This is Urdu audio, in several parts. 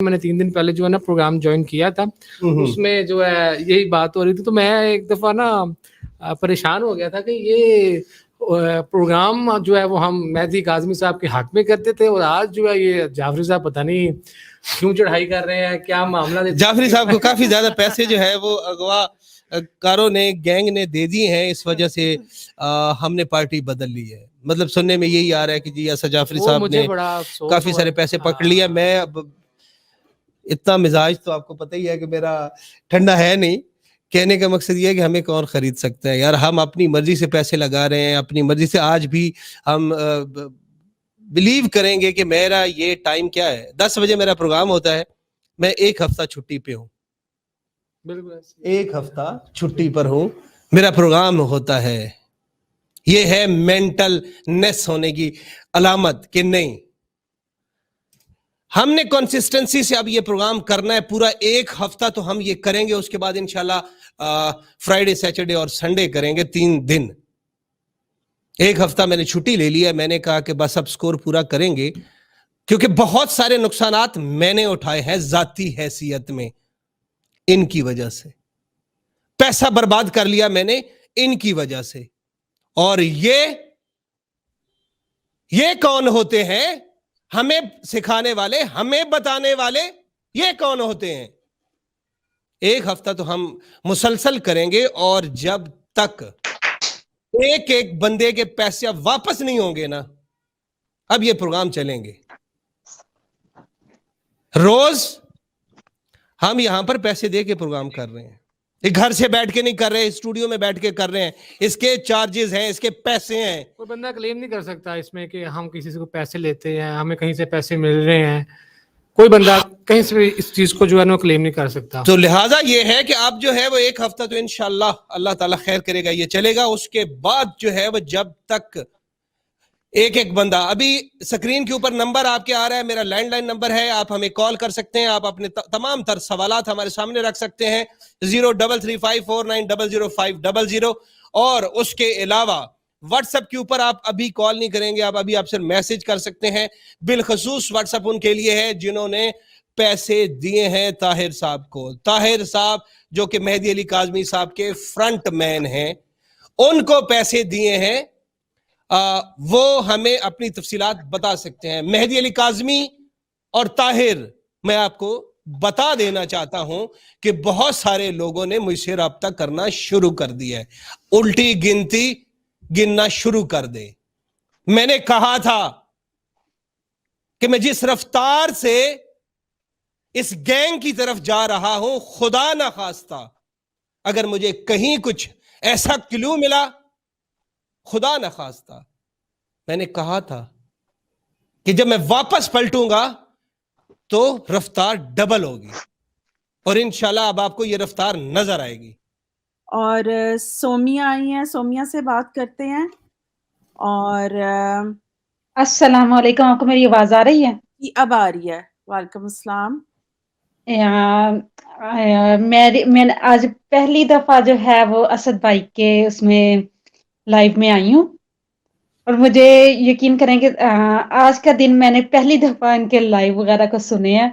میں نے 3 دن پہلے جو ہے نا پروگرام جوائن کیا تھا, اس میں جو ہے یہی بات ہو رہی تھی, تو میں ایک دفعہ نا پریشان ہو گیا تھا کہ یہ پروگرام جو ہے وہ ہم مہدی کاظمی صاحب کے حق میں کرتے تھے, اور آج جو ہے یہ جعفری صاحب پتہ نہیں کیوں چڑھائی کر رہے ہیں, کیا معاملہ. جعفری صاحب کو کافی زیادہ پیسے جو ہے وہ اغوا کاروں نے, گینگ نے دے دی ہیں, اس وجہ سے ہم نے پارٹی بدل لی ہے. مطلب سننے میں یہی آ رہا ہے کہ جی ایسا جعفری صاحب نے کافی سارے پیسے پکڑ لیا. میں اتنا مزاج تو آپ کو پتہ ہی ہے کہ میرا ٹھنڈا ہے نہیں. کہنے کا مقصد یہ ہے کہ ہمیں کون خرید سکتا ہے یار, ہم اپنی مرضی سے پیسے لگا رہے ہیں, اپنی مرضی سے. آج بھی ہم بلیو کریں گے کہ میرا یہ ٹائم کیا ہے, 10 بجے میرا پروگرام ہوتا ہے, میں 1 ہفتہ چھٹی پہ ہوں, بالکل 1 ہفتہ چھٹی پر ہوں, میرا پروگرام ہوتا ہے. یہ ہے مینٹل نیس ہونے کی علامت کہ نہیں, ہم نے کنسسٹنسی سے اب یہ پروگرام کرنا ہے. پورا 1 ہفتہ تو ہم یہ کریں گے, اس کے بعد انشاءاللہ فرائیڈے سیٹرڈے اور سنڈے کریں گے 3 دن. 1 ہفتہ میں نے چھٹی لے لی ہے. میں نے کہا کہ بس اب سکور پورا کریں گے, کیونکہ بہت سارے نقصانات میں نے اٹھائے ہیں ذاتی حیثیت میں, ان کی وجہ سے پیسہ برباد کر لیا میں نے ان کی وجہ سے. اور یہ کون ہوتے ہیں ہمیں سکھانے والے, ہمیں بتانے والے, یہ کون ہوتے ہیں؟ 1 ہفتہ تو ہم مسلسل کریں گے, اور جب تک ایک بندے کے پیسے واپس نہیں ہوں گے نا, اب یہ پروگرام چلیں گے. روز ہم یہاں پر پیسے دے کے پروگرام کر رہے ہیں, یہ گھر سے بیٹھ کے نہیں کر رہے, اسٹوڈیو میں بیٹھ کے کر رہے ہیں. اس کے چارجز ہیں, اس کے پیسے ہیں. کوئی بندہ کلیم نہیں کر سکتا اس میں کہ ہم کسی سے کو پیسے لیتے ہیں, ہمیں کہیں سے پیسے مل رہے ہیں. کوئی بندہ کہیں سے بھی اس چیز کو جو ہے نا کلیم نہیں کر سکتا. تو لہٰذا یہ ہے کہ اب جو ہے وہ 1 ہفتہ تو انشاءاللہ اللہ تعالیٰ خیر کرے گا یہ چلے گا. اس کے بعد جو ہے وہ جب تک ایک بندہ, ابھی سکرین کے اوپر نمبر آپ کے آ رہا ہے, میرا لینڈ لائن نمبر ہے, آپ ہمیں کال کر سکتے ہیں, آپ اپنے تمام تر سوالات ہمارے سامنے رکھ سکتے ہیں. 033549000500. اور اس کے علاوہ واٹس ایپ کے اوپر آپ ابھی کال نہیں کریں گے, آپ صرف میسج کر سکتے ہیں. بالخصوص واٹس ایپ ان کے لیے ہے جنہوں نے پیسے دیے ہیں طاہر صاحب کو. طاہر صاحب جو کہ مہدی علی کاظمی صاحب کے فرنٹ مین ہیں, ان کو پیسے دیے ہیں. وہ ہمیں اپنی تفصیلات بتا سکتے ہیں. مہدی علی کاظمی اور طاہر, میں آپ کو بتا دینا چاہتا ہوں کہ بہت سارے لوگوں نے مجھ سے رابطہ کرنا شروع کر دیا ہے. الٹی گنتی گننا شروع کر دے. میں نے کہا تھا کہ میں جس رفتار سے اس گینگ کی طرف جا رہا ہوں, خدا نہ خواستہ اگر مجھے کہیں کچھ ایسا کلو ملا, خدا نہ خواستہ, میں نے کہا تھا کہ جب میں واپس پلٹوں گا تو رفتار ڈبل ہوگی, اور انشاءاللہ اب آپ کو یہ رفتار نظر آئے گی. اور سومیا آئی ہیں, سومیا سے بات کرتے ہیں. اور السلام علیکم, آپ کو میری آواز آ رہی ہے؟ اب آ رہی ہے. وعلیکم السلام. میں آج پہلی دفعہ جو ہے وہ اسد بھائی کے اس میں لائیو میں آئی ہوں, اور مجھے یقین کریں کہ آج کا دن میں نے پہلی دفعہ ان کے لائیو وغیرہ کو سنے ہیں.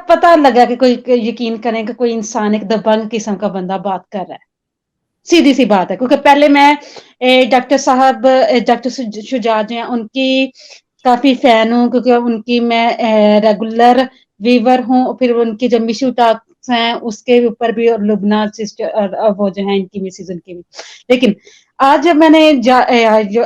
پتہ لگا کہ کوئی, یقین کریں کہ کوئی انسان ایک دبنگ قسم کا بندہ بات کر رہا ہے. سیدھی سی بات ہے, کیونکہ پہلے میں ڈاکٹر صاحب, ڈاکٹر شجاعت ہیں, ان کی کافی فین ہوں, کیونکہ ان کی میں ریگولر ویور ہوں. پھر ان کی جو مشو ٹاکس ہیں اس کے اوپر بھی, اور لبنہ سسٹر وہ جو ہیں ان کی مسز, ان کی بھی. لیکن آج جب میں نے جو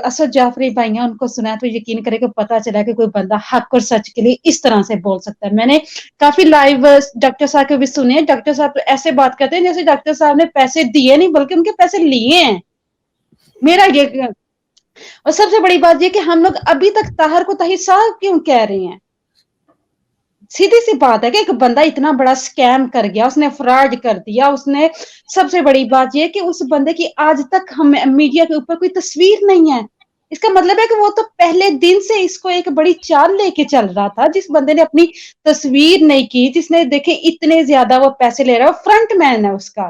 اسد جعفری بھائی ہیں ان کو سنا, تو یقین کرے کہ پتا چلا کہ کوئی بندہ حق اور سچ کے لیے اس طرح سے بول سکتا ہے. میں نے کافی لائیو ڈاکٹر صاحب کے بھی سنے. ڈاکٹر صاحب ایسے بات کرتے ہیں جیسے ڈاکٹر صاحب نے پیسے دیے نہیں بلکہ ان کے پیسے لیے ہیں. میرا یہ, اور سب سے بڑی بات یہ کہ ہم لوگ ابھی تک طاہر کو طاہر صاحب کیوں کہہ رہے ہیں. سیدھی سی بات ہے کہ ایک بندہ اتنا بڑا سکیم کر گیا, اس نے فراڈ کر دیا, اس نے, سب سے بڑی بات یہ کہ اس بندے کی آج تک ہمیں میڈیا کے اوپر کوئی تصویر نہیں ہے. اس کا مطلب ہے کہ وہ تو پہلے دن سے اس کو ایک بڑی چال لے کے چل رہا تھا. جس بندے نے اپنی تصویر نہیں کی, جس نے دیکھے اتنے زیادہ وہ پیسے لے رہا ہے, فرنٹ مین ہے اس کا.